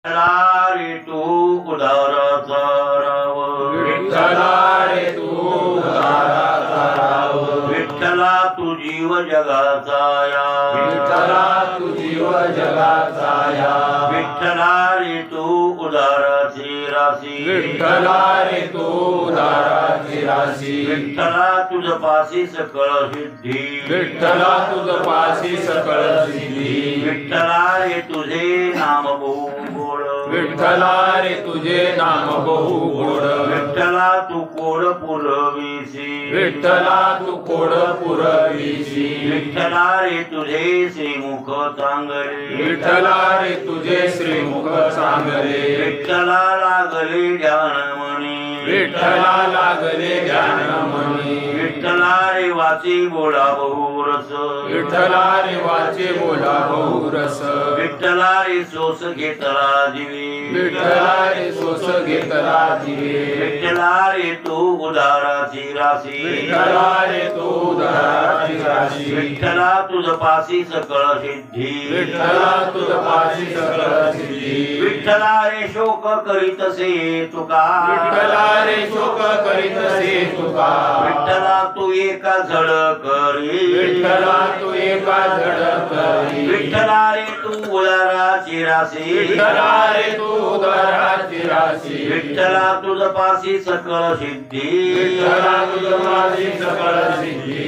विठ्ठला रे तू उदाराचा राव, विठ्ठला रे तू उदाराचा राव, विठ्ठला तू जीव जगाचा या, विठ्ठला तू जीव जगाचा या, विठ्ठला रे तू उदाराची राशी, विठ्ठला रे तू उदाराची राशी, विठ्ठला तुझ पाशी सकळ सिद्धी, विठ्ठला तुझ पाशी सकळ सिद्धी, विठ्ठला रे तुझे नाम बहु गोड, विठ्ठला रे तुझे नाम बहु गोड, विठ्ठला तू कोड पुरवीसी, विठ्ठला तू कोड पुरवीसी, विठ्ठला रे तुझे श्रीमुख चांगले, विठ्ठला रे तुझे श्रीमुख चांगले, विठ्ठला लागले ध्यानमणी, विठ्ठला लागले ध्यानमणी, विठ्ठला रे वाची बोला बहुरस, विठ्ठला रे वाचे बोला बहुरस, विठ्ठला रे सोस घेतला दिवी, विठ्ठला रे सोस घेतला दिवे, विठ्ठला रे तू उदाराची राशी, विठ्ठला रे तू उदाराची राशी, विठ्ठला तुझ पाशी सकळ सिद्धी, विठ्ठला तुझ पाशी सकळ सिद्धी, विठ्ठला रे शोक करीतसे तुका, विठ्ठला रे शोक करीतसे तुका, विठ्ठला तू एका झड करी, विठ्ठला तू एका झड करी, विठ्ठला रे तू उदाराची राशी, विठ्ठला रे तू उदाराची राशी, विठ्ठला तुझ पाशी सकळ सिद्धी, विठ्ठला तुझ पाशी सकळ सिद्धी.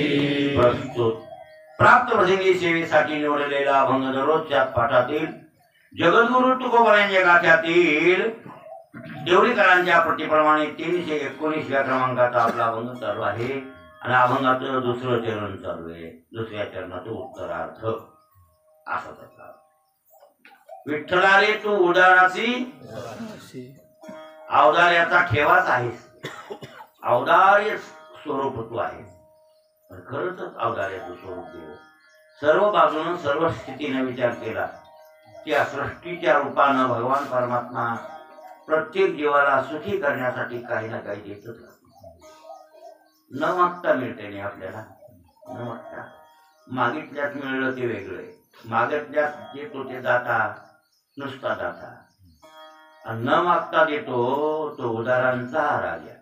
प्रस्तुत प्राप्त प्रसंगी सेवेसाठी निवडलेला अभंग दररोजच्या पाठातील जगद्गुरु तुकोबारांच्या गाथ्यातील देवळीकरांच्या प्रतिप्रमाणे 319व्या क्रमांकाचा आपला अभंग चालू आहे आणि अभंगाचं दुसरं चरण चालू आहे. दुसऱ्या चरणाचं उत्तरार्थ असा प्रकार. विठ्ठला रे तू उदाराची अवदार्याचा ठेवाच आहेस, अवदार्य स्वरूप तू आहेस. खरंच अवदार्याचं स्वरूप देव सर्व बाजूनं सर्व स्थितीने विचार केला त्या सृष्टीच्या रूपानं भगवान परमात्मा प्रत्येक जीवाला सुखी करण्यासाठी काही ना काही देतच न मागता मिळते नाही आपल्याला. न मागता मागितल्यात मिळलं ते वेगळं, मागितल्यात देतो ते दाता नुसता दाता, आणि न मागता देतो तो उदारांचा राजा.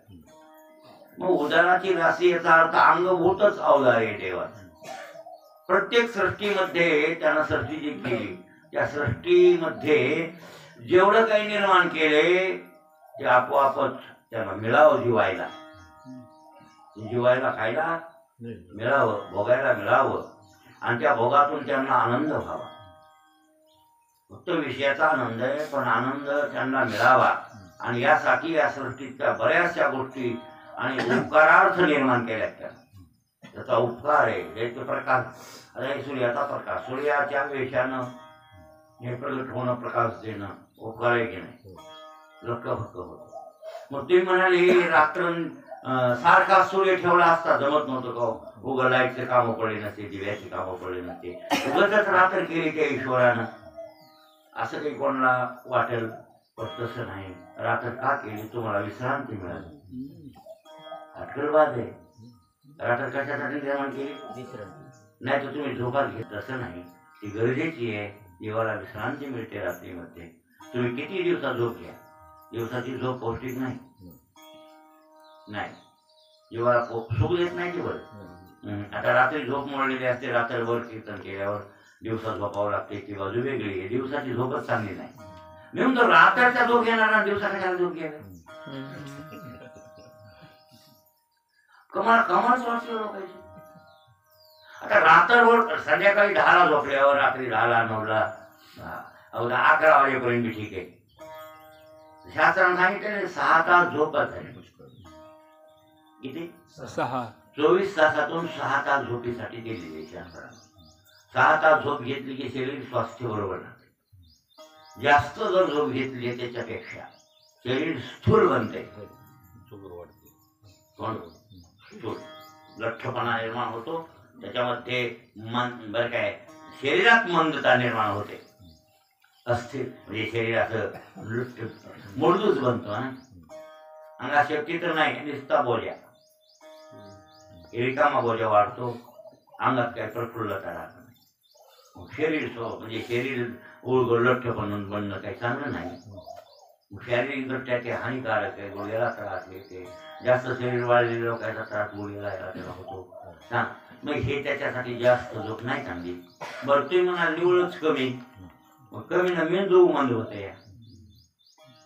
मग उदाराची राशी याचा अर्थ अंगभूतच अवदार्य देवाचं. प्रत्येक सृष्टीमध्ये त्यानं सृष्टी जी केली त्या सृष्टीमध्ये जेवढं काही निर्माण केले ते आपोआपच त्यांना मिळावं, जीवायला खायला मिळावं, भोगायला मिळावं, आणि त्या भोगातून त्यांना आनंद व्हावा. फक्त विषयाचा आनंद आहे पण आनंद त्यांना मिळावा, आणि यासाठी या सृष्टीच्या बऱ्याचशा गोष्टी आणि उपकारार्थ निर्माण केल्यात. त्याचा उपकार आहे जैसे प्रकाश, अरे सूर्याचा प्रकाश, सूर्याच्या वेशानं हे प्रगट होणं, प्रकाश देणं उपकार आहे की नाही? लक्कभक्क होत. मग तुम्ही म्हणाले रात्र सारखा सूर्य ठेवला असता जमत नव्हतं का? उघड लाईटचे कामं पडले नसते, दिव्याचे कामं पडले नसते, उगतच रात्र केली त्या ईश्वरानं असं काही कोणाला वाटेल. पण तसं नाही. रात्र का केली? तुम्हाला विश्रांती मिळाली. अटकलबाज आहे. रात्र कशासाठी निर्माण केली? नाही तर तुम्ही झोपात घेत. तसं नाही, ती गरजेची आहे. जीवाला विश्रांती मिळते रात्रीमध्ये. तुम्ही किती दिवसात झोप घ्या, दिवसाची झोप पौष्टिक नाही. जीवाला सुख देत नाही ती बरं. आता रात्री झोप मोडलेली असते, रात्रभर कीर्तन केल्यावर दिवसात झोपावं लागते, ती बाजू वेगळी आहे. दिवसाची झोपच चांगली नाही. मी म्हणतो रात्रीचा झोप घेणार आणि दिवसा कशाला झोप घ्यायला? कमालच वाटते लोकांची. आता रात्रभर संध्याकाळी 10ला झोपल्यावर रात्री 10ला 9ला 11 वाजेपर्यंत ठीक आहे. शास्त्रानं सांगितलं 6 तास झोपच आहे. किती? 6. 24 तासातून 6 तास झोपीसाठी दिलेली आहे शास्त्रानं. 6 तास झोप घेतली की शरीर स्वास्थ्य बरोबर राहते. जास्त जर झोप घेतली त्याच्यापेक्षा शरीर स्थूल बनते, लठ्ठपणा निर्माण होतो. त्याच्यामध्ये मन बरं काय शरीरात मंदता निर्माण होते, अस्थिर म्हणजे शरीर असं मुरदूच बनतो. अंगात शक्ती तर नाही, नुसता बोल्या रिकामा बोजा वाढतो, अंगात काय प्रफुल्लता राहत नाही. शरीर म्हणजे शरीर उलगड लठ्ठ बनणं काही चांगलं नाही. शारीरिकदृष्ट्या ते हानिकारक आहे, गुडघ्याला त्रास येते, जास्त शरीर वाढलेल्या लोकांचा त्रास गुडघ्याला त्याला होतो ना. मग हे त्याच्यासाठी जास्त झोप नाही चांगली. बरं तुम्ही म्हणाल निवडच कमी, मग कमी ना मेंदू मंद होते. या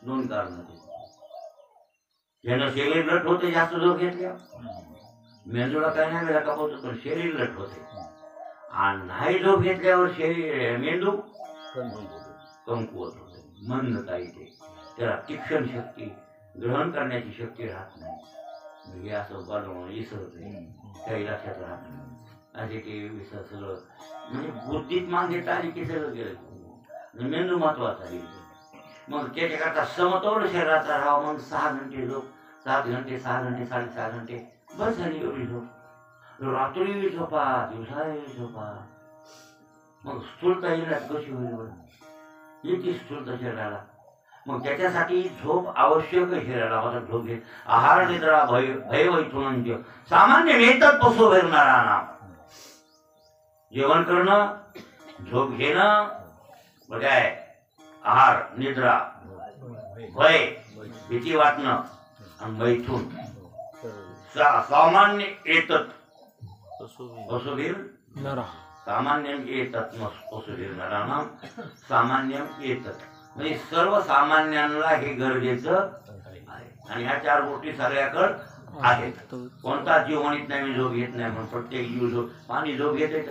दोन कारण होते. ज्यानं शरीर लट होते जास्त झोप घेतल्या, मेंदूला काही नाही वेळा कापवतो पण शरीर लट होते. आणि नाही झोप घेतल्यावर शरीर मेंदू कमकुवत होते, मंदता येते, त्याला तीक्ष्ण शक्ती ग्रहण करण्याची शक्ती राहत नाही. हे असं बनवून विसरत काही लक्षात राहत नाही. असे की विसर सगळं म्हणजे बुद्धीत मागे आली की सगळं गेलं. मेंदू महत्वाचा आहे. मग त्याच्याकरता समतोल शरीराचा राहावं. मग 6 घंटे झोप, 7 घंटे, 6 घंटे, 6.5 घंटे बस झाली एवढी झोप. रात्री झोपा, दिवसाही झोपा. मग स्थूलता येईल कशी होईल बरं, येते स्थूलता शरीराला. मग त्याच्यासाठी झोप आवश्यक आहे शरीराला. मला झोप घे. आहार निद्रा भय वैथुनंज सामान्य नेतात पशु भरणारा नाम. जेवण करणं, झोप घेणं, काय आहार निद्रा भय भीती वाटणं आणि मैथून सामान्य येतात पशुभीर नरा. सामान्य येतात पशुभीर नरा नाम सामान्य येतात. म्हणजे सर्वसामान्यांना हे गरजेचं आहे. आणि ह्या 4 गोष्टी सगळ्याकडे आहेत. कोणता जीव म्हणत नाही मी झोप घेत नाही म्हणून. प्रत्येक जीव झोप, पाणी झोप घेते,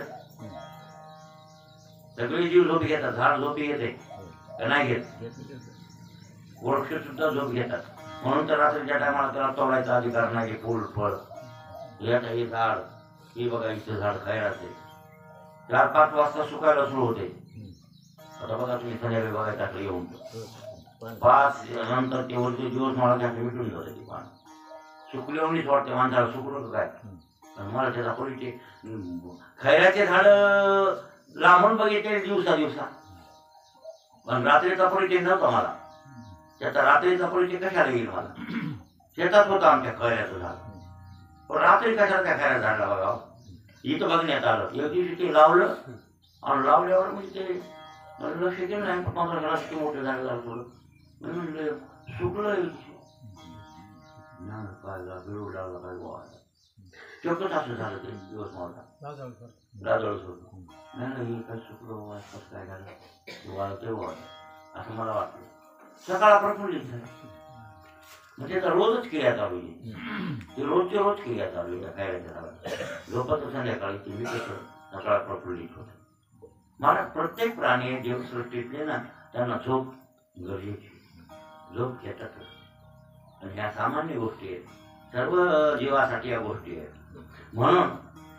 सगळे जीव झोप घेतात. झाड झोपी घेते का नाही घेत, वृक्ष सुद्धा झोप घेतात. म्हणून तर रात्रीच्या टायमाला त्याला तोडायचा अधिकार नाही. फूल फळ हे झाड, हे बघा इथं झाड खायलाचे 4-5 वाजता सुकायला सुरू होते. आता बघा तुम्ही संध्याकाळी बघायला टाकलं येऊन 5 नंतर ते वरचे दिवस मला त्याचे मिटून जाते. ती पान सुकल्यावरच वाटते माणसाला सुकलं काय. मला त्याचा परिचय खैराचे झाड लांबून बघितले दिवसा पण रात्रीचा परिचय नव्हता मला. त्याचा रात्रीचा परिचय कशाला येईल मला. शेतात होता आमच्या खैऱ्याचं झाड, पण रात्री कशाला त्या खैऱ्या झाडला बघा इथं बघण्यात आलं. एक दिवशी ते लावलं आणि लावल्यावर म्हणजे ते लक्ष केलं नाही. माझं घरात किती मोठं झाड झालं थोडं म्हणलं सुकलं काय बिळू लागला काय गोवा चक्कच असं झालं. ते दिवस मला राजळ सोडलं नाही काय सुकलं कसं काय झालं गोवा ते गोवा असं मला वाटलं. सकाळ प्रफुल्लित झालं. म्हणजे आता रोजच क्रिया चालू आहे. ती रोजची रोज क्रिया चालू आहे. खायला झोपत संध्याकाळी ती मी कसं सकाळ प्रफुल्लित होतं. मला प्रत्येक प्राणी जीवसृष्टीतले ना त्यांना झोप गरजेची, झोप घेतातच. आणि ह्या सामान्य गोष्टी आहेत, सर्व जीवासाठी या गोष्टी आहेत. म्हणून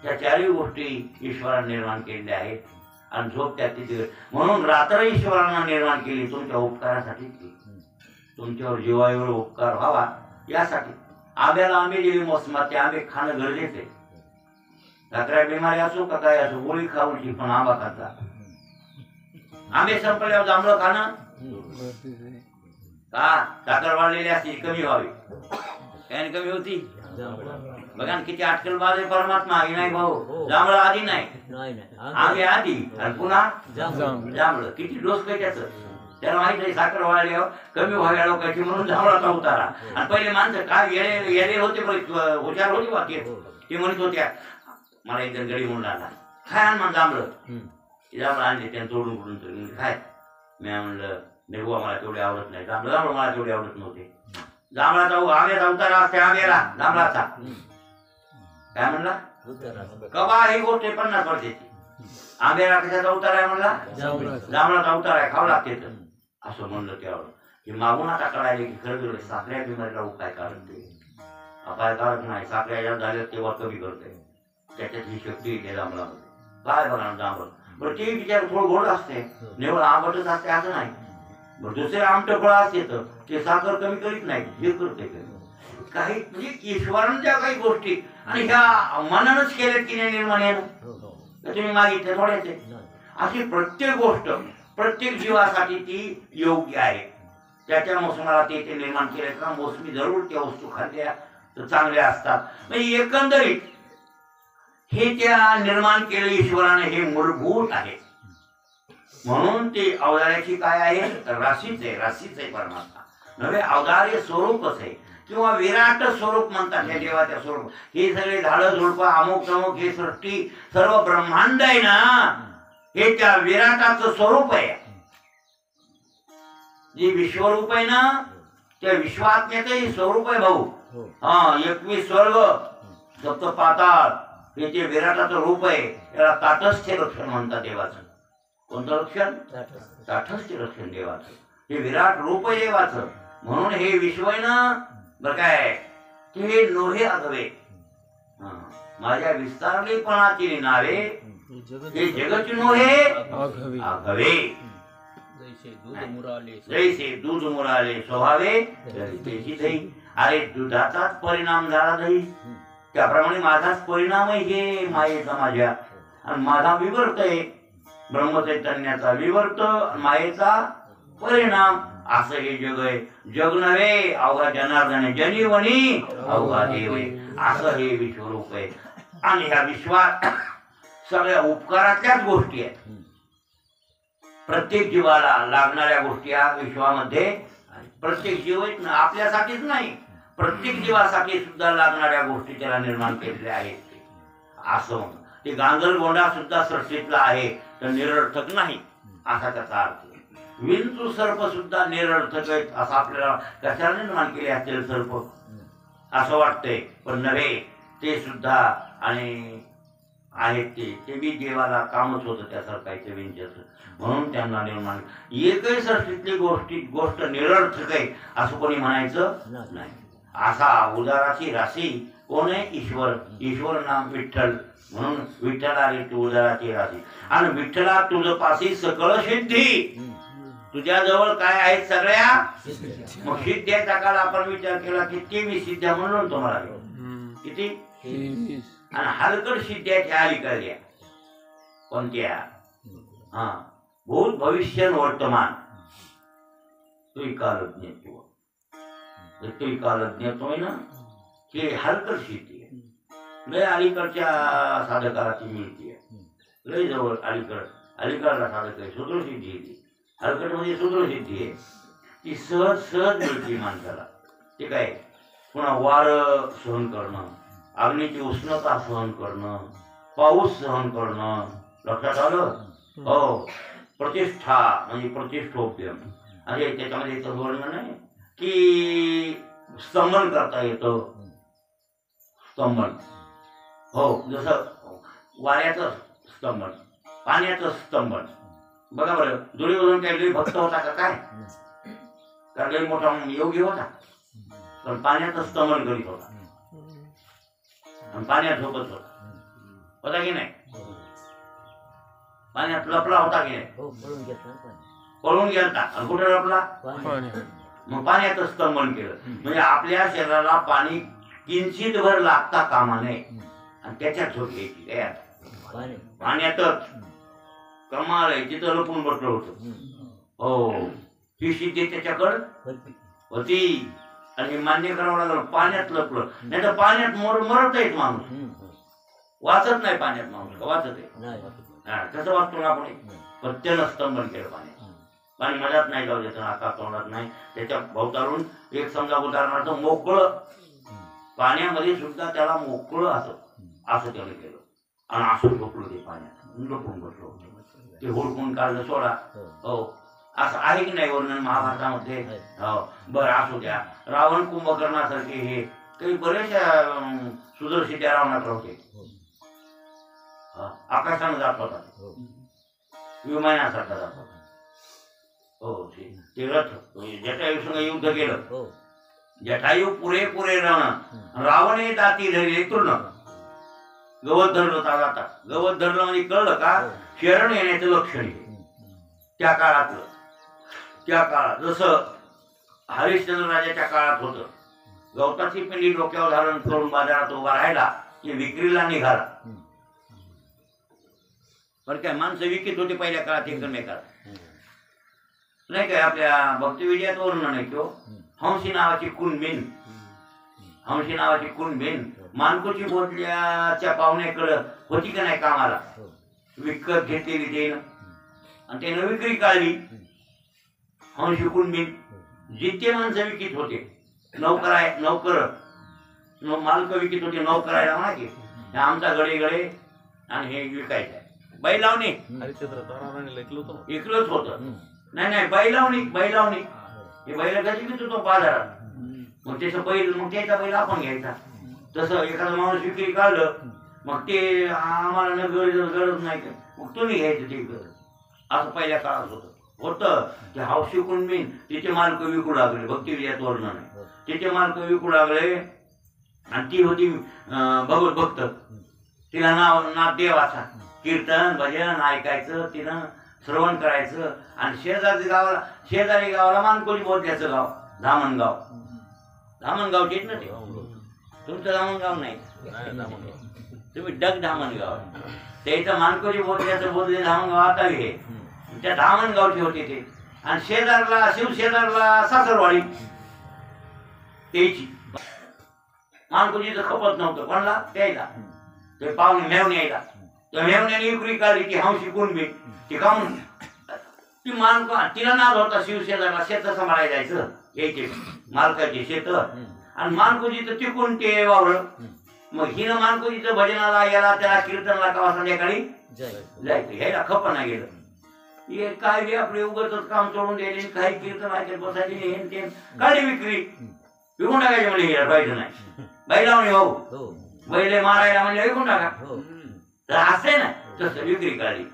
त्या 4ही गोष्टी ईश्वराने निर्माण केलेल्या आहेत. आणि झोप त्या तिथे म्हणून रात्र ईश्वरानं निर्माण केली तुमच्या उपकारासाठी. तुमच्यावर जीवावर उपकार व्हावा यासाठी. आंब्याला आंबे जेवी मोसमात ते आंबे खाणं गरजेचं आहे. साखऱ्या बिमारी असो का काय असो गोळी खाऊची पण आंबा खाता. आंबे संपल्यावर जांभळं खाणं का साखर वाढलेली असते कमी व्हावी काय कमी होती. बघा किती अटकल बाज आहे परमात्मा. आधी नाही भाऊ जांभळं आधी नाही आंबे आधी आणि पुन्हा जांभळं. किती डोस काय त्याचं त्याला माहित आहे. साखर वाढल्यावर कमी व्हाव्या लोकांची म्हणून जांभळाचा उतारा. आणि पहिले माणसं काय येणे होते हुशार होते वाक्य ते म्हणत होत्या. मला एक जण गडी म्हणून आला खाय आण जांभळं. जांभळं आणले त्यानं तोडून करून खाय. मी म्हणलं निर्भा मला तेवढे आवडत नाही. जांभळं मला तेवढे आवडत नव्हते. जांभळाचा आंब्याचा उतारा असते आंब्याला जांभळाचा काय म्हणला कबा ही गोष्ट 50 वर्षाची. आंब्याला कशाचा उतारा आहे म्हणला जांभळाचा उतारा आहे खावं लागते असं म्हणलं. त्यावर हे मागून आता कळायले की खरं साखऱ्या बिमारीला उपायकारक ते अपायकारक नाही. साखऱ्या ज्या झाल्या तेव्हा कमी करते. त्याच्यात ही शक्ती येते जांभळामध्ये. काय बघा जांभळ बरं ते विचार थोडं गोड असते निवड आंबटच असते असं नाही. बरं दुसरे आमटं फळ असते तर ते साखर कमी करीत नाही हे करते काही. म्हणजे ईश्वरानं ज्या काही गोष्टी आणि ह्या मनानच केल्या की नाही निर्माण येणं तुम्ही मागितले थोड्याचे. अशी प्रत्येक गोष्ट प्रत्येक जीवासाठी ती योग्य आहे. त्याच्या मोसमाला ते निर्माण केले का मोसमी जरूर त्या वस्तू खाल्ल्या तर चांगल्या असतात. म्हणजे एकंदरीत हे त्या निर्माण केलं ईश्वराने हे मूलभूत आहे. म्हणून ते अवजाऱ्याची काय आहे राशीच आहे. राशीच आहे परमात्मा. नव्हे अवतारी स्वरूपच आहे किंवा विराट स्वरूप म्हणतात या देवाच्या स्वरूप. हे सगळे झाडं झुडपं अमुक तमुक ही सृष्टी सर्व ब्रह्मांड आहे ना, हे त्या विराटाचं स्वरूप आहे. जे विश्वरूप आहे ना त्या विश्वात्म्याचं स्वरूप आहे भाऊ. हा 21 स्वर्ग 7 पाताळ हे जे विराटाचं रूप आहे त्याला ताटस्थ्य रक्षण म्हणतात देवाचं. कोणतं रक्षण? ताटस्थ्य रक्षण देवाचं. हे विराट रूप आहे देवाचं. म्हणून हे विश्व आहे ना बरं काय हे नोहे अगवे माझ्या विस्तारलेपणाची नावे हे जगत नोहे अगवे. जैसे दूध मुराले स्वभावे त्याची दही. अरे दुधाचाच परिणाम झाला दही त्याप्रमाणे माझाच परिणाम आहे हे मायेचा माझ्या. आणि माझा विवर्त आहे ब्रह्मचैतन्याचा विवर्त मायेचा परिणाम. असं हे जग आहे. जग नव्हे अवघा जनार्दने जनीवनी अवघा देव आहे. असं हे विश्वरूप आहे. आणि ह्या विश्वात सगळ्या उपकारातल्याच गोष्टी आहेत. प्रत्येक जीवाला लागणाऱ्या गोष्टी या विश्वामध्ये प्रत्येक जीव आपल्यासाठीच नाही प्रत्येक जीवासाठी सुद्धा लागणाऱ्या गोष्टी त्याला निर्माण केलेल्या आहेत. असं ते गांजरगोंडा सुद्धा सृष्टीतला आहे तर निरर्थक नाही असा त्याचा अर्थ. विंचू सर्प सुद्धा निरर्थक आहेत असं आपल्याला कशाला निर्माण केले असेल सर्प असं वाटतंय पण नव्हे ते सुद्धा आणि आहेत ते बी देवाला कामच होतं त्यासारखं विंचूचं. म्हणून त्यांना निर्माण एकही सृष्टीतली गोष्ट निरर्थक आहे असं कोणी म्हणायचं नाही. असा उदाराची राशी कोण आहे? ईश्वर. ईश्वर नाम विठ्ठल. म्हणून विठ्ठला रे तू उदाराची राशी. आणि विठ्ठला तुझ पाशी सकळ सिद्धी. तुझ्या जवळ काय आहेत सगळ्या मग सिद्ध्याचा काल आपण विचार केला की 23 सिद्ध्या म्हणून तुम्हाला किती आणि हलकट सिद्ध्याच्या अलीकडल्या कोणत्या? हा भूत भविष्य वर्तमान त्रिकालज्ञत्व. त्रिकालज्ञत्व आहे ना हे हलकट सिद्धी आहे. लय अलीकडच्या साधकाची मिळते लय जवळ अलीकडला साधक आहे सूत्रसिद्धी येते. हलकट म्हणजे सूत्रसिद्धी आहे ती सहज सहज मिळते माणसाला. ते काय पुन्हा वार सहन करणं अग्नीची उष्णता सहन करणं पाऊस सहन करणं लक्षात आलं. हो प्रतिष्ठा म्हणजे प्रतिष्ठोप्यम. आणि त्याच्यामध्ये इथं वर्णन नाही की स्तंभन करता येतं. स्तंभन हो जसं वाऱ्याचं स्तंभन पाण्याचं स्तंभन. बघा बरं दुर्योधन काही लई भक्त होता का काय? तर लई मोठा योगी होता पण पाण्याचं स्तंभन करीत होता आणि पाण्यात झोपत होता की नाही? पाण्यात लपला होता की नाही? पळून गेलता आणि कुठे लपला? मग पाण्याचं स्तंभन केलं. म्हणजे आपल्या शरीराला पाणी किंचित भर लागता कामा नये आणि त्याच्यात झोप घ्यायची काय पाण्यातच. कमाल आहे तिथं लपून बसलं होतं. हो ही सिद्धी त्याच्याकडं होती आणि मान्य करावं लागलं. पाण्यात लपलं नाही तर पाण्यात मरत आहेत माणूस. वाचत नाही पाण्यात माणूस वाचत आहे कसं वाचतो ना आपण. प्रत्येक स्तंभन केलं पाण्यात. पाणी मधात नाही जाऊ देत नाका तोंडात नाही. त्याच्या भोवतालून एक समजा उदाहरणार्थ मोकळं पाण्यामध्ये सुद्धा त्याला मोकळं असं त्याने केलं आणि असं झोपलं ते पाण्यात लपून बसलो. ते हुडकून काढलं सोडा. हो असं आहे की नाही वर्णन महाभारतामध्ये? हो बरं असू द्या. रावण कुंभकर्णासारखे हे काही बरेचशा सुदर्शित्या रावणाकडे होते. आकाशानं जात होता विमानासारखा जात होता. हो ते रथ जटायू संग युद्ध केलं. जटायू पुरे रावण हे दाती धरले तृण गवत धरलं जाता. गवत धरलं म्हणजे कळलं का शरण येण्याचं लक्षण त्या काळातलं. त्या काळात जसं हरिश्चंद्र राजाच्या काळात होतं. गवताची पिंडी डोक्यावर धारण करून बाजारात उभा राहिला की विक्रीला निघाला. बरं काय माणसं विकत होते पहिल्या काळात एकमेकाला नाही काय. आपल्या भक्ती विजयात वर्णन आहे तो हंसी नावाची कुणबीन मानकोची बोधल्याच्या पाहुण्याकडं होती का नाही कामाला विकत घेतलेली त्यानं आणि त्यानं विक्री काढली. हंसी कुणबीन जिथे माणसं विकित होते, नौकर मालक विकित होते, नौकरायला म्हणा की हे आमचा गडे आणि हे विकायचं आहे. बाई लावणी इकलंच होतं. नाही बाई लावणी हे बैल कधी विकत होतो बाजारात. मग त्याचं मग त्याचा बैल आपण घ्यायचा. तसं एखादा माणूस विक्री काढलं मग ते आम्हाला गरज नाही, मग तुम्ही घ्यायचं ते असं पहिल्या काळात होतं. ते हौशी कुणबी तिथे मालक विकू लागले, भक्ती विजयात वर्णन नाही, तिथे मालक विकू लागले. आणि ती होती भगवत भक्त, तिला नाव देवाचा, कीर्तन भजन ऐकायचं, तिनं श्रवण करायचं. आणि शेजारी गावाला मानकोली बोधल्याचं गाव धामणगावचे ना ते. तुमचं धामणगाव नाही, तुम्ही डग धामणगाव. त्याचं मानकोली बोधल्याचं बोधले धामणगाव आता घे. त्या धामणगावचे होते ते. आणि शिवशेजारला सासरवाडी त्याची. मानकोजीचं खपत नव्हतं कोणाला द्यायला. ते पाहुणे मेवणे यायला, त्या मेवण्याने विक्री काढली की हौशी कुणबी ती काढून ती तिला नाद होता शिवशेजारला शेत सांभाळायला जायचं, यायचे मालकाचे शेत. आणि मानकोजीचं तिकून ते वावर. मग हिनं मानकोजीचं भजनाला याला त्याला कीर्तनाला कावा संध्याकाळी जायचं. ह्याला खप नाही गेलं. हे काय बी आपले उगतच काम सोडून द्यायले, काही कीर्तन ऐकत बसायचे हे ते काढली विक्री विकून टाकायचे. म्हणजे गेला पाहिजे नाही बाई लावणी भाऊ बैले मारायला म्हणजे विकून टाका. तर असं ना तसं विक्री काढली.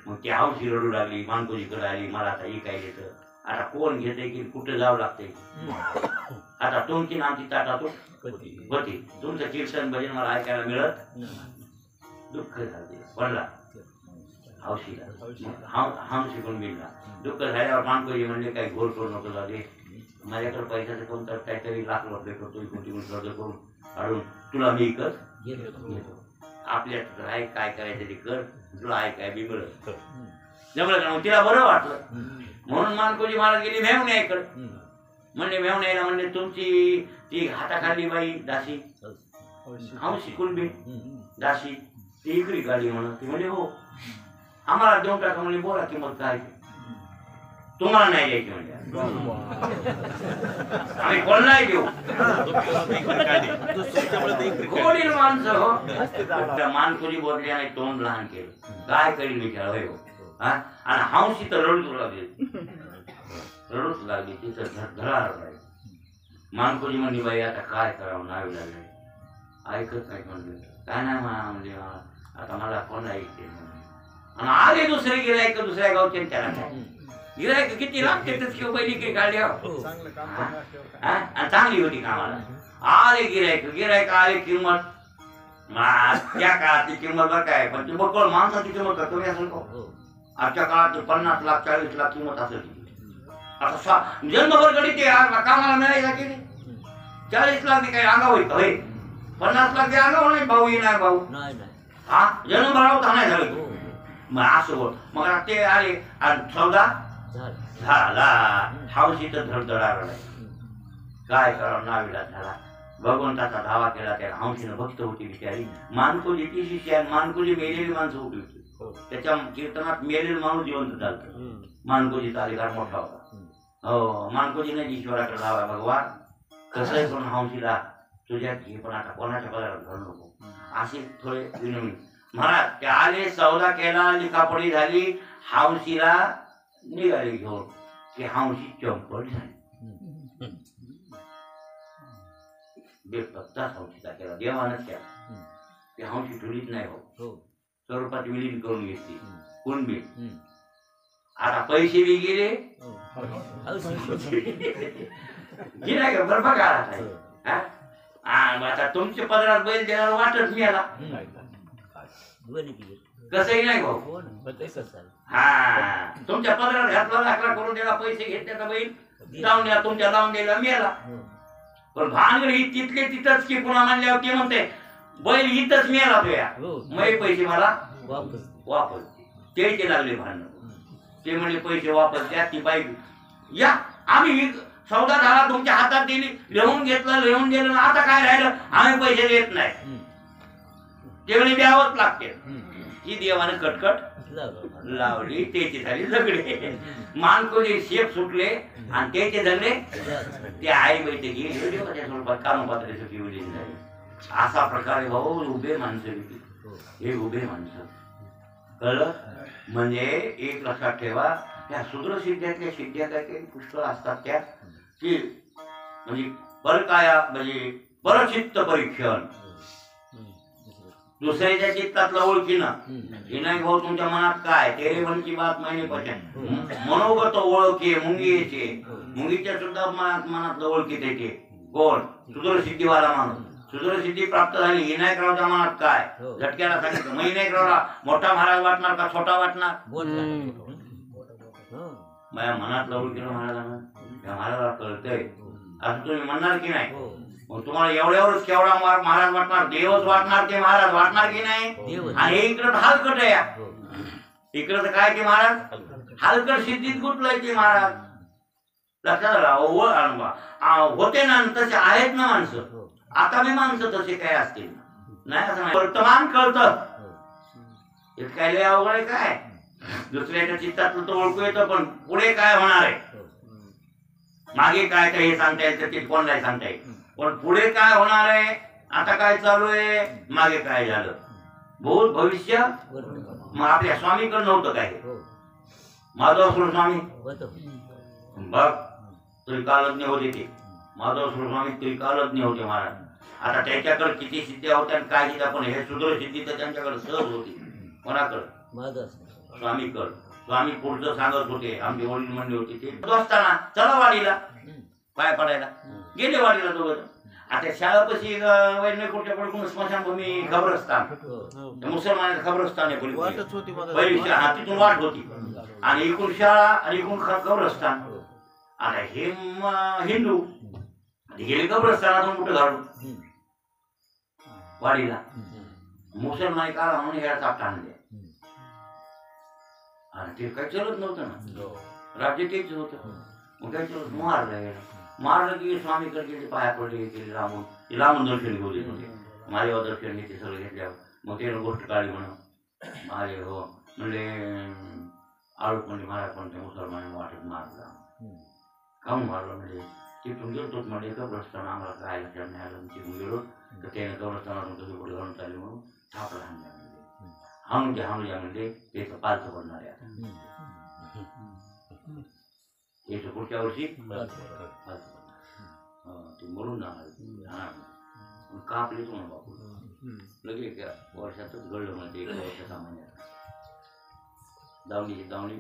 मग ती हौशी रडू लागली, मानकोजीकडे आली, मला आता ही काय घेतं, आता कोण घेते की कुठं जावं लागते. आता तुमची आमची ताटातून होती, तुमचं कीर्तन भजन मला ऐकायला मिळत दुःख झाले पडला हौशीला. हौशी पण मिळला. दुःख झाल्यावर मानकोजी म्हणले काही घोर करू नको झाले, माझ्याकडे पैशाचं कोणतं काहीतरी लाख रुपये करतो, कोणती कर्ज करून काढून तुला मी इकत घेतो. आपल्या काय करायचं ते कर, तुला ऐकाय बी मिळत जमलं का. मग तिला बरं वाटलं म्हणून मानकोजी महाराज गेली मेवण्याकडे. म्हणले मेवण्याला म्हणले तुमची ती हाताखाली बाई दासी हौशी कुणबी दासी ती इकरी काढली म्हणून. ती म्हणजे हो आम्हाला देऊन टाका. म्हणजे बोला किंमत काय तुम्हाला नाही द्यायची म्हणजे आम्ही कोणालाही देऊ. गोडील माणसं हो. मानकोजी बोलल्याने तोंड लहान केलं, काय करील विचार हो. आणि हौशी तर रडूच लागली तिथं धडा रडायची. मानकोजी म्हणली बाई आता काय करावं, नावी लागले ऐकत नाही. म्हणले काय नाही म्हणजे आता मला कोण ऐकते. आणि आले दुसरे गिरायक दुसऱ्या गावचे, त्याला काय गिरायक किती लागते किंवा पहिली काढली आणि चांगली होती कामाला. आले गिरायक आले किंमत त्या काळातली किंमत बरं काय, पण ती बकळ माणसाची किंमत कमी असेल का. आजच्या काळात 50 लाख 40 लाख किंमत असेल. आता जन्मभर गडी ते कामाला मिळायला गेले 40 लाख काही अंगावर होय, 50 लाख ते अंगावर नाही. भाऊ येणार भाऊ हा जन्मभर होता नाही झालं. मग असं होत. मग ते आले आणि सौदा झाला. हौशी तर धडधडा रडाय, काय करावं नाविला झाला. भगवंताचा धावा केला. त्या हौशीनं भक्त होती बिचारी. मानकोजी ती शिष्य आहे. मानकोजी मेलेली माणसं होती, त्याच्या कीर्तनात मेलेलं माणूस जिवंत चालतं. मानकोजीचा अधिकार मोठा होता. हो मानकोजीने ईश्वराकडे धावा, भगवान कसंही करून हौशीला तुझ्या घे, पण आता कोणाच्या पदार्थ घालू नको. असे थोडे विनवणी. महाराज ते आले, सौदा केला, लिखापडी झाली. हौशीला निघाले घेऊन की हौशी चंपट झाली. बेपत्ताच हौशीचा केला, देवानच केला. ते हौशी ठुलीच नाही हो, स्वरूपात विलीन करून घेतली कुणबी. आता पैसे बी गेले, गिराय का बरं बघा. आता तुमच्या पदरात बैल द्यायला वाटत मिळाला कसंही नाही भाऊ. हा तुमच्या पदरात घातला, लाकडा करून द्यायला, पैसे घेतले, बैल जाऊन द्या तुमच्या लावून द्यायला मिळाला. पण भानगड ही तिथले तिथंच की पुन्हा म्हणल्यावर ते म्हणते बैल इथंच मिळाला तुया, मग पैसे मला वापस. ते लागले भांडण. ते म्हणले पैसे वापस द्या. ती बाई या आम्ही सौदा झाला, तुमच्या हातात दिली, लिहून घेतलं, लिहून दिलं, आता काय राहिलं, आम्ही पैसे देत नाही. ते म्हणे द्यावंच लागते. ती देवाने कटकट लावली, त्याची झाली झगडे, मानकोचे शेप सुटले आणि त्याचे झगडे ते आई बैठे गेली देवाच्या स्वरूपात कानोपात्राची पिवली झाली. असा प्रकारे भाऊ उभे माणसं, हे उभे माणसं कळलं. म्हणजे एक लक्षात ठेवा, त्या शूद्र सिद्ध्यातल्या सिद्ध्या काही पुष्कळ असतात त्या की म्हणजे परकाया म्हणजे परचित्त परीक्षण, दुसऱ्याच्या चित्तातलं ओळखीनं. हे नाही भाऊ तुमच्या मनात काय, तेरे मन की बात मैंने पहचान, मनोगत ओळखी मुंगीचे, मुंगीच्या सुद्धा मनातलं ओळखीत येते कोण, शूद्र सिद्धीवाला माणूस. शूद्र सिद्धी प्राप्त झाली, विनायकरावच्या मनात काय, झटक्याला सांगितलं मग विनायकरावला मोठा महाराज वाटणार का छोटा वाटणार, माझ्या मनातलं ओळखीनं महाराजांना त्या महाराजाला कळतंय असं तुम्ही म्हणणार की नाही. मग तुम्हाला एवढ्यावरच केवढा महाराज वाटणार, देवच वाटणार ते महाराज वाटणार की नाही. आणि हे इकडं हलकट आहे, इकडं तर काय ते महाराज हलकट सिद्धीत गुंतलंय ते महाराज. लक्षात होते ना तसे आहेत ना माणसं, आता मी माणसं तसे काय असतील नाही असं नाही. वर्तमान कळतं, काय लय अवघड आहे काय, दुसऱ्याच्या चित्तातलं तर ओळखू येतं पण पुढे काय होणार आहे, मागे काय काय हे सांगता येतं ते कोणालाही सांगता येईल, पण पुढे काय होणार आहे, आता काय चालू आहे, मागे काय झालं, भूत भविष्य. मग आपल्या स्वामीकडे नव्हतं काय, माधव स्वामी बघ त्रिकालज्ञ होते ते, माधव स्वामी त्रिकालज्ञ होते महाराज. आता त्याच्याकडे किती सिद्ध्या होत्या आणि काय दिल्या, पण हे शूद्र सिद्धी तर त्यांच्याकडे सहज होती. कोणाकडे, स्वामीकडे. स्वामी पुढचं सांगत होते, आमची वडील म्हणले होते ते असताना चला वाडीला पाय पडायला गेले, वाडीला दोघं. आता शाळापाशी कुठल्या पडून स्मशानभूमी खबरस्तान, मुसलमानाचं खबरस्तान आहे पहिली शाळा, तिथून वाट होती आणि एकूण शाळा आणि एकूण खबरस्तान. आता हे हिंदू गेले कब्रस्तानातून कुठं घालून वाडीला, मुसलमान काढा म्हणून ह्या चापटा आणले आणि ते काही चलत नव्हतं ना, राज्य तेच होतं. मग काय चलत मारलं गेलं, मारलं की स्वामीकडे गेले, पाया पडले गेले, लांबून दर्शन घेऊ देत होते. माझ्यावर दर्शन घेते सगळं घेतल्यावर मग ते गोष्ट काढली म्हणून माझे हो म्हणले आळूक म्हणजे महाराज पण त्या मुसलमानाने वाटत मारला. काहून मारलं म्हणजे तिथून गेलो म्हणजे कब्रस्तान आम्हाला काय लक्षात नाही आलं, तिथून गेलो तर त्याने कब्रस्तानातून कधी पुढे घालून चालले म्हणून थापला हाणल्या म्हणजे हाणूया म्हणजे त्याचं पालचं पडणार आहे. त्याचं पुढच्या वर्षी ते मरून जाणार कापले तो म्हणून बापू लगेच त्या वर्षातच घडलं म्हणजे 1 वर्ष सामान्य दावणी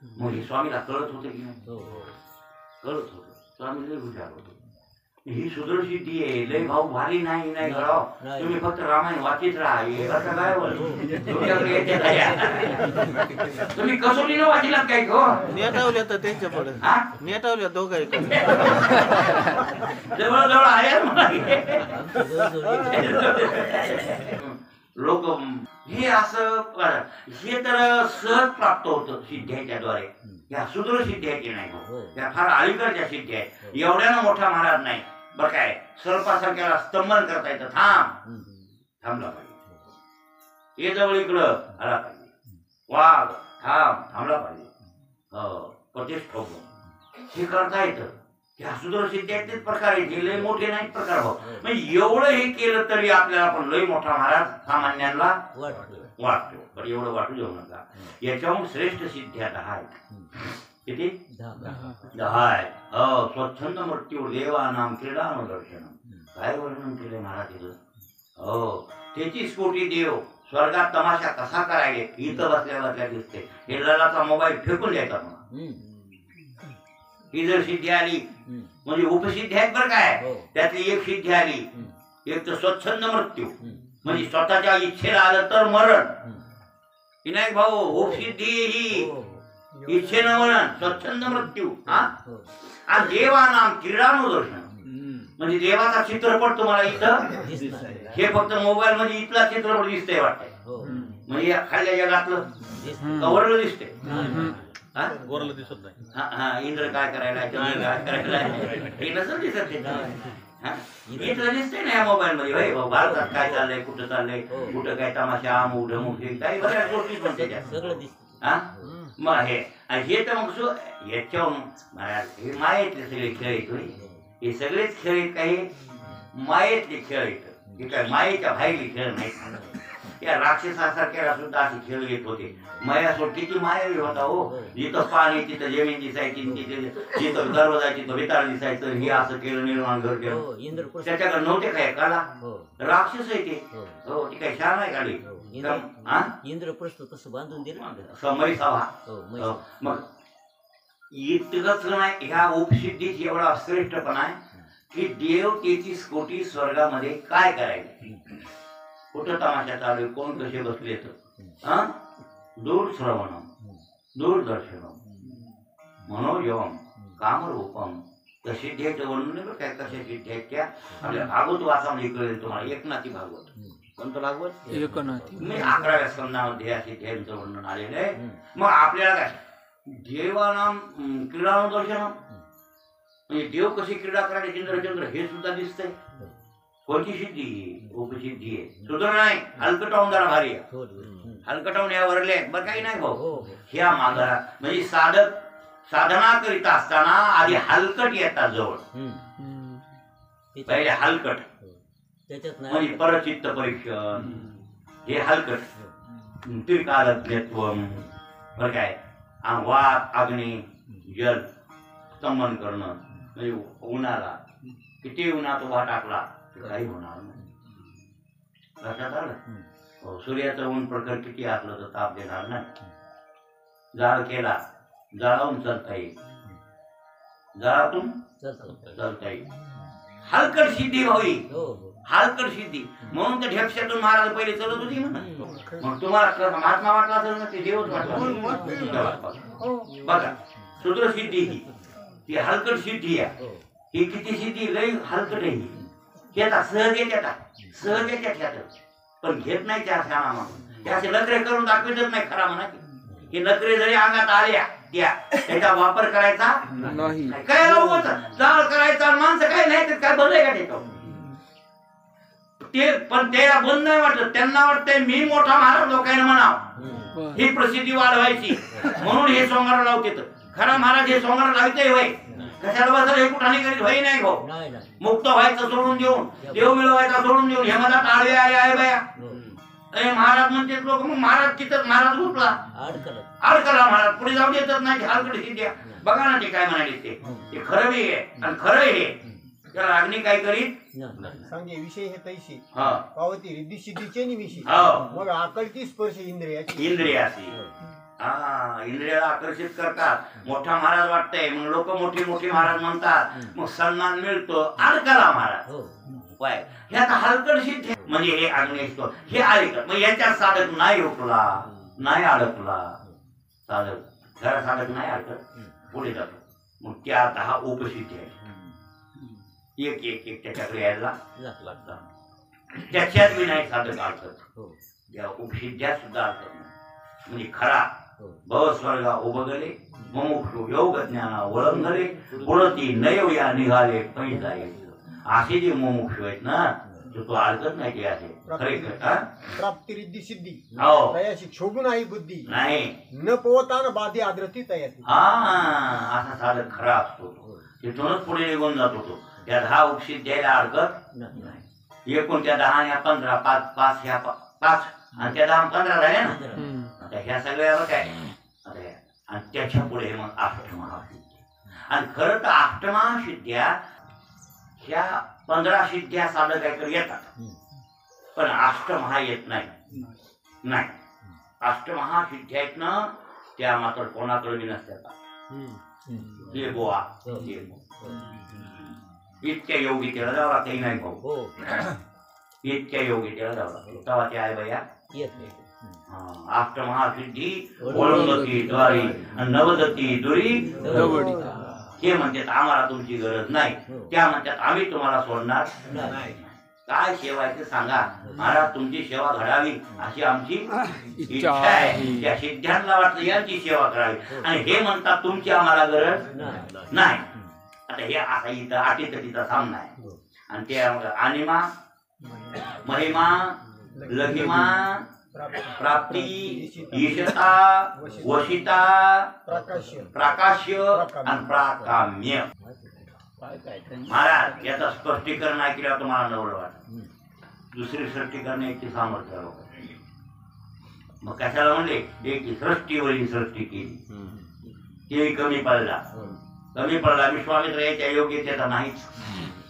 मग हे स्वामीला कळत होते की नाही, कळत होतं. स्वामी लय हुशार होते. ही सुदृढसिद्धी आहे, लय भाऊ भारी नाही नाही कराव, तुम्ही फक्त रामायण वाचित राहा. कसं काय तुम्ही कसोटीनं वाचिलात काय गो, नेटावल्या तर त्यांच्याकडे नेटावल्या दोघं जवळजवळ आहे लोक. हे असं हे तर सहज प्राप्त होतं सिद्ध्याच्या द्वारे. या सुदृढ सिद्ध्याची नाही, त्या फार अलीकडच्या सिद्ध्या आहेत. एवढ्यानं मोठा महाराज नाही बरं काय, सर्पासारख्याला स्तंभन करता येतं. थांबला पाहिजे, हे जवळ इकडं आला पाहिजे, वाघ थांबला पाहिजे, प्रतिष्ठ हे करता येतं. ह्या सुदृढ सिद्ध्याचेच प्रकार आहेत, हे लय मोठे नाहीत प्रकार भाऊ. म्हणजे एवढं हे केलं तरी आपल्याला पण लय मोठा महाराज सामान्यांना वाटतो. पण एवढं वाटू देऊ नका. याच्याहून श्रेष्ठ सिद्ध्या 10 आहेत. किती? 10 आहेत. स्वच्छंद मृत्यू देवानाम क्रीडानुदर्शनम. काय वर्णन केले महाराज तिथं. 33 कोटी देव स्वर्गात तमाशा कसा करायले इथं बसल्या दिसते. हे ललाचा मोबाईल फेकून द्यायचा म्हणा. ही जर सिद्धी आली म्हणजे उपसिद्धी आहेत बरं काय, त्यातली एक सिद्धी आली. एक तर स्वच्छंद मृत्यू म्हणजे स्वतःच्या इच्छेला आलं तर मरण. विनायक भाऊ उपसिद्धी ही इच्छेनं मरण, स्वच्छंद मृत्यू. आणि देवानाम क्रीडानुदर्शन म्हणजे देवाचा चित्रपट तुम्हाला इथं हे फक्त मोबाईल मध्ये इथला चित्रपट दिसतंय वाटतंय. म्हणजे खाल्ल्या जगातलं कवरलं दिसतंय, गोरलं दिसत नाही. इंद्र काय करायला, चंद्र काय करायला हे नसेल दिसत. इथं दिसतंय ना या मोबाईल मध्ये भाई भारतात काय चाललंय, कुठं चाललंय, कुठं काय तमाशा, अमुक ढमुक, काही बऱ्याच गोष्टी पण त्याच्यात सगळं दिसत. हा मग हे तर मग याच्यावर हे मायेतले सगळे खेळ आहेत. हे सगळेच खेळ आहेत, काही मायेतले खेळ आहेत. हे काय मायेच्या बाहेरले खेळ नाहीत. त्या राक्षसासारख्याला सुद्धा असे खेळ येत होते. मायासोड किती मायावी होता हो. जिथं पाणी तिथं जमीन दिसायची, जिथं गर्व जायची तिथं विताळ दिसायचं. हे असं केलं, निर्माण घर केलं. त्याच्याकडे नव्हते काय कला, राक्षस आहे ते. हो ती काही शाळा नाही काढली. इंद्रप्रस्थ तसं बांधून दिलं समय सभा. मग इतकंच नाही, ह्या उपसिद्धीची एवढा श्रेष्ठपणा आहे की देव 33 कोटी स्वर्गामध्ये काय करायचे, कुठं तमाशा चालू आहे, कोण कसे बसले तर दूरश्रवणम दूरदर्शनम मनोयम कामरूपम कसिद्धेत वर्णन काय कशा सिद्ध्याच्या आपल्या भागवत वाचामध्ये कळेल तुम्हाला. एकनाथी भागवत कोणतं भागवत एकनाथी मी 11व्या स्कंदामध्ये या सिद्ध्यांचं वर्णन आलेलं आहे. मग आपल्याला काय देवानाम क्रीडानुदर्शनम म्हणजे देव कशी क्रीडा करायचे इंद्रचंद्र हे सुद्धा दिसतंय. कोणती सिद्धी उपसिद्धी आहे. सुधारणा नाही, हलकटावून जरा भारी आहे. हलकटावून या वरले बरं काही नाही भाऊ. ह्या माघारा म्हणजे साधना करीत असताना आधी हलकट येतात जवळ. पहिले हलकट म्हणजे परचित्त परीक्षण, हे हलकट. त्रिकालज्ञत्व बरं काय, वात अग्नी जल स्तंभन करणं म्हणजे उन्हाला किती उन्हात उभा टाकला काही होणार नाही. लक्षात आलं. सूर्याचं ऊन प्रखर किती असलं तर ताप देणार नाही. जाळ केला, जाळावून चालता येईल, जाळातून चालता येईल. हलकट सिद्धी व्हावी, हलकट सिद्धी. म्हणून त्या ढेपशातून महाराज पहिले चलत होती म्हणा. मग तुम्हाला महात्मा वाटला असेल ना, ते देवच वाटला. बघा शूद्र सिद्धी ही हलकट सिद्धी आहे. ही किती सिद्धी लय हलकट आहे. येतात सहज येतात, सहज येतात, पण घेत नाही त्या शाळा म्हणून. त्याचे नखरे करून दाखवतच नाही खरा म्हणा. हे नखरे जरी अंगात आल्या त्याचा वापर करायचा नाही. काय जाळ करायचा माणसं काय नाही तर काय बंद आहे का त्याच्यावर. ते पण त्याला बंद नाही वाटत. त्यांना वाटतंय मी मोठा महाराज लोकांना म्हणाव, ही प्रसिद्धी वाढवायची म्हणून हे सोंगार लावते. खरा महाराज हे सोंगार लावते होय. कशाला बसायला हे कुठाने करीत होई नाही भाऊ. मुक्त व्हायचं सोडून देऊन, देव मिळवायचा सोडून देऊन हे मला आडवे आले आहे बाया. महाराज म्हणते लोक. मग महाराज तिथं महाराज उठला, अडकला महाराज, पुढे जाऊ देतच नाही. हलकट सिद्ध्या बघा ना ते काय म्हणाले. ते खरं बी आहे आणि खरं हे. त्याला अग्नी काय करीत सांगे विषय हे तैशी हा पावती रिद्धी सिद्धीचे विषय. मग आकलती स्पर्श इंद्रियाची इंद्रियाला आकर्षित करतात. मोठा महाराज वाटतंय मग लोक मोठे मोठे महाराज म्हणतात. मग सन्मान मिळतो. अडकला महाराज पाय हे आता हलकट सिद्ध म्हणजे हे अग्नेश्वर हे अडकत. मग याच्यात साधक नाही उठला, नाही अडकला. साधक जरा साधक नाही अडकत, पुढे जातो. मग त्या 10 उपसिद्धी आहेत. एक एक एक त्याच्याकडे यायला लागतात. त्याच्यात बी नाही साधक अडकत. त्या उपसिद्ध्या सुद्धा अडकत नाही. म्हणजे खरा भवस्वर्गा उभगले मुमुक्षु योग ज्ञाना वळंगले पुढती नयव या निघाले पैस जाईल. असे जे मुमुक्षु आहेत ना तो अडकत नाही. ते असे खरे प्राप्ती रिद्धी सिद्धी हो तयाशी क्षोभून आहे बुद्धी नाही न पोहताना बाधी आद्रती तयारी. असा साधक खरा असतो. तिथूनच पुढे निघून जातो तो. त्या 10 उपसिद्ध्याला अडकत नाही. एकूण त्या 10 आणि 15 5 ह्या 5 आणि त्या 10 15 झाल्या ना. आता ह्या सगळ्यावर काय आणि त्याच्या पुढे मग अष्टमहासिद्धी. आणि खरं तर अष्टमहासिद्ध्या ह्या 15 सिद्ध्या साधकाकडे येतात, पण अष्टमहा येत नाही. अष्टमहासिद्ध्या आहेत ना त्या मात्र कोणाकडे बी नसतात. इतक्या योगी त्याला जावं लागतं नाही भाऊ. इतक्या योगी त्याला जावं लागतं तेव्हा ते आहे बया येत नाही. अष्टमहासिद्धी ओळंगती द्वारी नवदती दुरी हे म्हणतात आम्हाला तुमची गरज नाही. त्या म्हणतात आम्ही तुम्हाला सोडणार नाही. काय सेवायचं सांगा. महाराज तुमची सेवा घडावी अशी आमची इच्छा आहे. त्या सिद्ध्यांना वाटतं यांची सेवा करावी आणि हे म्हणतात तुमची आम्हाला गरज नाही. आता हे असा इथं अटीतटीचा सामना आहे. आणि ते अनिमा, महिमा, लघिमा, प्राप्ती, ईशता, वशिता, प्राकाश्य आणि प्राकाम्य. महाराज याचं स्पष्टीकरण ऐकल्यावर तुम्हाला नवल वाटत. दुसरी स्पष्टीकरण याची सामर्थ्य लोक. मग कशाला म्हणले एक सृष्टीवरील सृष्टी केली ते कमी पडला. विश्वामित्र याच्या योग्यतेचा नाहीच.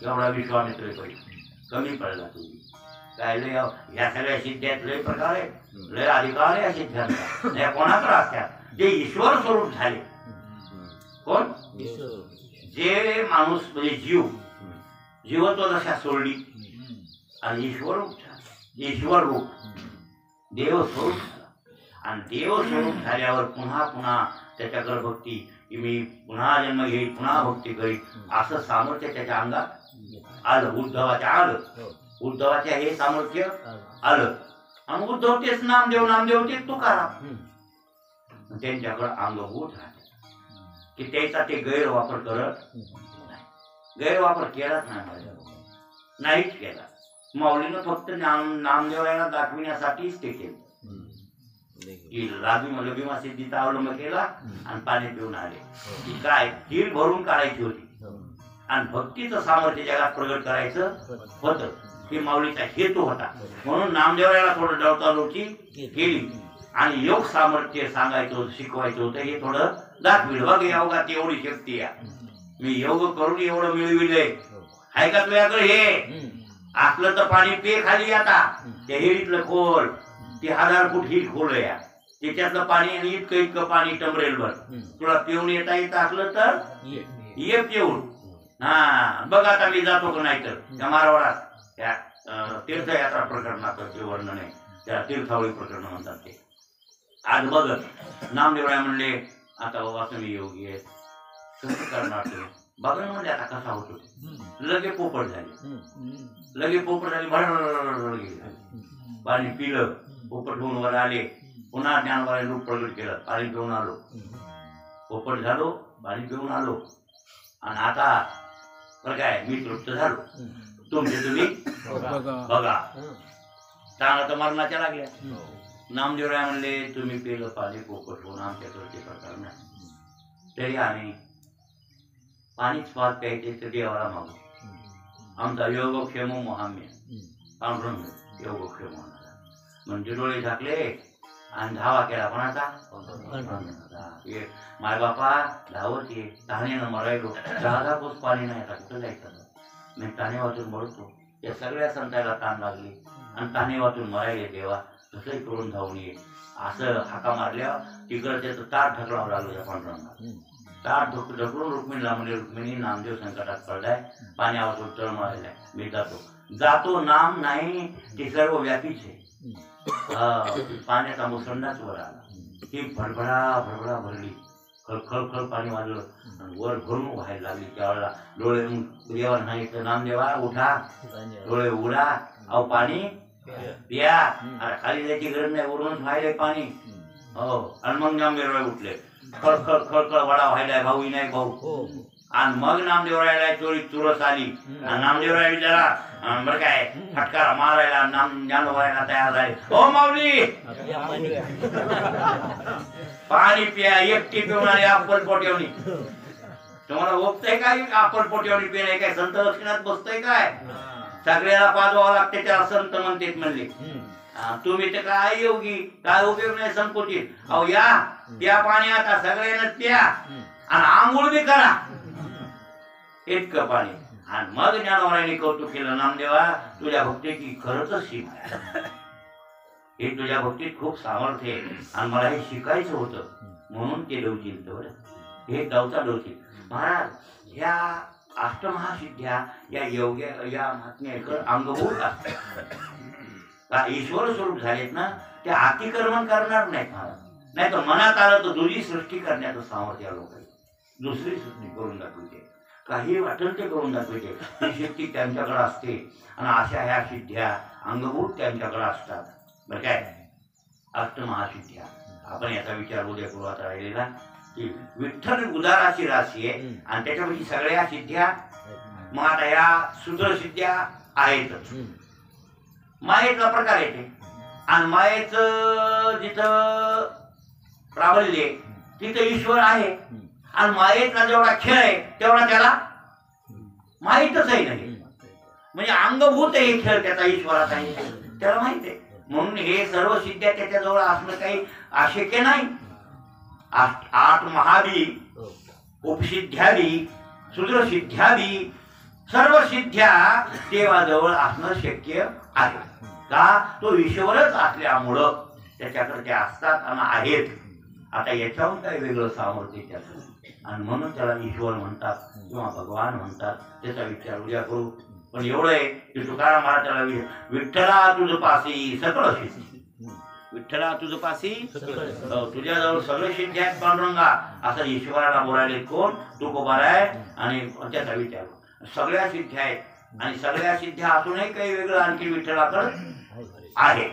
एवढा विश्वामित्र कमी पडला. तुम्ही काय लय या सगळ्या सिद्ध्यात लय प्रकार आहे, लय अधिकार आहे. सिद्धांत या कोणाकडे असतात जे ईश्वर स्वरूप झाले. कोण? जे माणूस म्हणजे जीवत्व दशा सोडली आणि ईश्वर रूप देव स्वरूप झाला. आणि देव स्वरूप झाल्यावर पुन्हा पुन्हा त्याच्याकडे भक्ती की मी पुन्हा जन्म घेईल, पुन्हा भक्ती करील असं सामर्थ्य त्याच्या अंगात आलं. उद्धवाच्या हे सामर्थ्य आलं. आणि उद्धव तेच नामदेव तेच तुकाराम. त्यांच्याकडे अंगभूत राहते की त्याचा ते गैरवापर करत नाही. गैरवापर केलाच नाहीच केला. माऊलीनं फक्त नामदेवाला दाखविण्यासाठीच ते केलं की लघिमा सिद्धीचा अवलंब केला आणि पाणी पिऊन आले. की काय तीर भरून काढायची होती आणि भक्तीचं सामर्थ्य जगात प्रगट करायचं होतं. हे माऊलीचा हेतू होता. म्हणून नामदेवाला थोडं डळकालोची केली आणि योग सामर्थ्य सांगायचं होतं, शिकवायचं होतं. हे थोडं दाखविलं. बघ योगात एवढी शक्ती आहे, मी योग करून एवढं मिळविलंय. आहे का तुझ्याकडे हे? असलं तर पाणी पे खाली. आता त्या हेरीतलं खोल ते 1000 फूट ही खोल आहे. त्याच्यातलं पाणी आणि इतकं पाणी टमरेल वर. तुला पिऊन येत असलं तर ये पिऊन. हा बघ आता मी जातो का नाही तर त्या मारवाडात त्या तीर्थयात्रा प्रकरणाचं ते वर्णन आहे. त्या तीर्थावळी प्रकरण म्हणतात ते. आज बघत नामदेवराय म्हणले आता बाबा तुम्ही योगी आहे, कसं करणार तुम्ही? बघा म्हणले आता कसा होतो. लगे पोपट झाली भर पाणी पिलं. पोपट होऊन वर आले. पुन्हा ज्ञानोबाने रूप प्रगट केलं. पाणी पिऊन आलो. पोपट झालो, पाणी पिऊन आलो. आणि आता बरं काय मी तृप्त झालो. तुमचे तुम्ही बघा. चांगला तर मरणाच्या लागल्या. नामदेवराय म्हणले तुम्ही पिलं पाणी पोपट होऊन आमच्याकडचे प्रकार नाही. तरी आम्ही पाणीच स्वाद प्यायचे तर देवाला मागू. आमचा योगक्षेम मोहाम्य पांढरंग योगक्षेम होणार. म्हणजे डोळे झाकले आणि धावा केला. कोणाचा? माय बापा धावत ये. तहानेनं मरायलो. 10 कोस पाणी नाही. आता कुठं जायचं? मी ताणे वाचून मरतो. या सगळ्या संताला ताण लागली आणि ताणे वाचून मरायले. देवा कसंही करून धावून ये. असं हाका मारल्यावर तिकडं त्याचं ताट ढकलावं लागलं. त्या पांडुरंगाला ताट ढकलून रुक्मिणीला म्हणजे रुक्मिणी नामदेव संकटात पडलाय, पाण्यावर तळमळायलाय. मी जातो नाम नाही ते सर्व व्यापीच आहे. पाण्याचा मुसंडाच वर आला. ती भरभरा भरली. खळखळ पाणी वाजलं आणि वर भरून व्हायला लागली. त्यावेळेला डोळे देवा सांगितलं नामदेवा उठा, डोळे उघडा, अहो पाणी प्या. खाली जायची गरज नाही, वरूनच व्हायलंय पाणी. हो. आणि मग नामदेवराय उठले. खळखळ वडा व्हायलाय. भाऊ विनायक भाऊ. आणि मग नामदेवरायला चोरी चुरस आली. नामदेवराय विचारा बरं काय फटकारा मारायला ज्ञानोबायला तयार झाले. हो माऊली पाणी प्या. एकटी पिऊन आली अप्पल पोटेवणी. तुम्हाला ओपतय काय? अप्पल पोटेवणी पिणे काय संत लक्षणात बसतय काय? सगळ्याला पाजवावं लागते. त्याला संत म्हणते म्हणले. तुम्ही ते काय योगी काय उपयोग नाही संकोचित. अहो या त्या पाणी आता सगळ्यांना प्या आणि आंघोळ बी करा. इतकं पाणी. आणि मग ज्ञानोबाने कौतुक केलं. नामदेवा तुझ्या भक्तीची खरंच सीमा आहे. हे तुझ्या भक्तीत खूप सामर्थ्य आहे आणि मला हे शिकायचं होतं म्हणून ते डवचिल. हे डावचा डवचिल. महाराज या अष्टमहासिद्ध्या या योग्य या महात्म्याकडे अंगभूत असतात. ईश्वर स्वरूप झालेत ना ते अतिक्रमण करणार नाहीत महाराज. नाही तर मनात आलं तर दुसरी सृष्टी करण्याचं सामर्थ्य लोक आहे. दुसरी सृष्टी करून दाखवते. काही वाटेल ते करून दाखवते. ही शक्ती त्यांच्याकडे असते आणि अशा ह्या सिद्ध्या अंगभूत त्यांच्याकडे असतात. बरं काय अष्टमहासिद्ध्या आपण याचा विचार उद्या करू. आता राहिलेला की विठ्ठल उदाराची राशी आहे आणि त्याच्यापैकी सगळ्या सिद्ध्या मग आता या सूत्रसिद्ध्या आहेतच. मायेचा प्रकार येते आणि मायेचं जिथं प्राबल्य आहे, तिथं ईश्वर आहे. आणि मायेचा जेवढा खेळ आहे तेवढा त्याला माहीतच आहे नाही. म्हणजे अंगभूत आहे खेळ त्याचा ईश्वराचा आहे, त्याला माहित आहे. म्हणून हे सर्व सिद्ध्या त्याच्याजवळ असणं काही अशक्य नाही. 8 महाबी, उपसिद्ध्याबी, सूत्रसिद्ध्याबी, सर्व सिद्ध्या देवाजवळ असणं शक्य आहे. का? तो ईश्वरच असल्यामुळं त्याच्याकडे ते असतात आणि आहेत. आता याच्याहून काही वेगळं सामर्थ्य त्याचं, आणि म्हणून त्याला ईश्वर म्हणतात किंवा भगवान म्हणतात. त्याचा विचार उद्या करू. पण एवढं आहे की तुकाराम महाराज त्याला विठ्ठला तुझ पासी सकळ सिद्धी, विठ्ठला तुझ पासी तुझ्याजवळ सगळे सिद्धी आहेत पांडुरंगा, असं ईश्वराला बोलायले कोण? तुकोबार आहे. आणि त्याचा विचार सगळ्या सिद्ध्या आहेत आणि सगळ्या सिद्ध्या असूनही काही वेगळं आणखी विठ्ठलाकडे आहे.